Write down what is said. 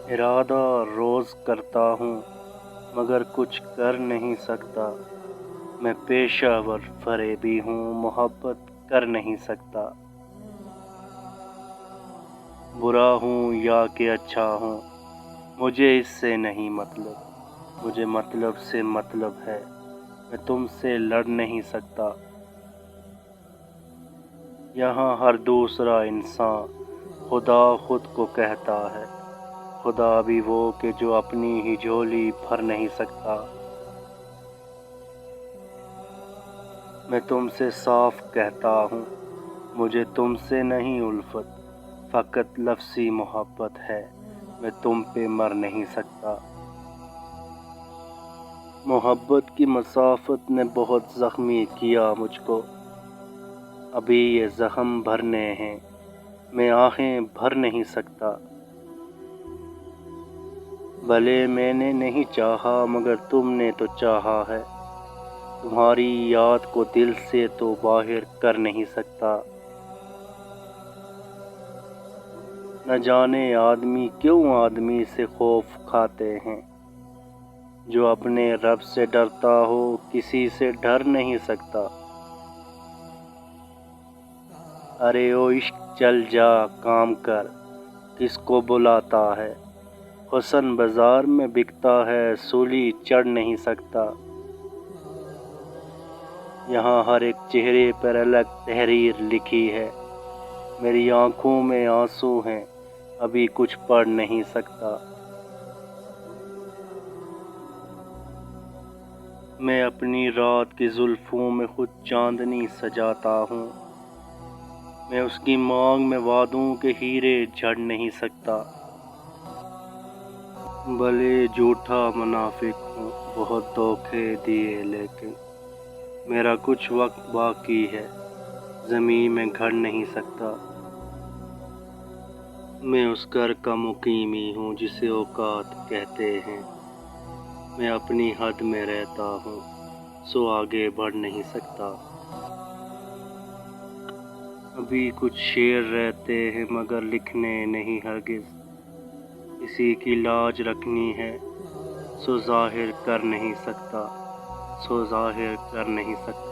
ارادہ روز کرتا ہوں مگر کچھ کر نہیں سکتا، میں پیشہ ور فریبی ہوں محبت کر نہیں سکتا، برا ہوں یا کہ اچھا ہوں مجھے اس سے نہیں مطلب، مجھے مطلب سے مطلب ہے، میں تم سے لڑ نہیں سکتا۔ یہاں ہر دوسرا انسان خدا خود کو کہتا ہے، خدا بھی وہ کہ جو اپنی ہی جھولی بھر نہیں سکتا۔ میں تم سے صاف کہتا ہوں مجھے تم سے نہیں الفت، فقط لفظی محبت ہے، میں تم پہ مر نہیں سکتا۔ محبت کی مسافت نے بہت زخمی کیا مجھ کو، ابھی یہ زخم بھرنے ہیں، میں آہیں بھر نہیں سکتا۔ بھلے میں نے نہیں چاہا مگر تم نے تو چاہا ہے، تمہاری یاد کو دل سے تو باہر کر نہیں سکتا۔ نہ جانے آدمی کیوں آدمی سے خوف کھاتے ہیں، جو اپنے رب سے ڈرتا ہو کسی سے ڈر نہیں سکتا۔ ارے او عشق چل جا کام کر، کس کو بلاتا ہے، حسن بازار میں بکتا ہے سولی چڑھ نہیں سکتا۔ یہاں ہر ایک چہرے پر الگ تحریر لکھی ہے، میری آنکھوں میں آنسو ہیں ابھی کچھ پڑھ نہیں سکتا۔ میں اپنی رات کی زلفوں میں خود چاندنی سجاتا ہوں، میں اس کی مانگ میں وعدوں کے ہیرے جھڑ نہیں سکتا۔ بھلے جھوٹا منافق ہوں بہت دھوکے دیے لیکن میرا کچھ وقت باقی ہے، زمین میں گھڑ نہیں سکتا۔ میں اس گھر کا مقیمی ہوں جسے اوقات کہتے ہیں، میں اپنی حد میں رہتا ہوں سو آگے بڑھ نہیں سکتا۔ ابھی کچھ شعر رہتے ہیں مگر لکھنے نہیں ہرگز، کسی کی لاج رکھنی ہے سو ظاہر کر نہیں سکتا، سو ظاہر کر نہیں سکتا۔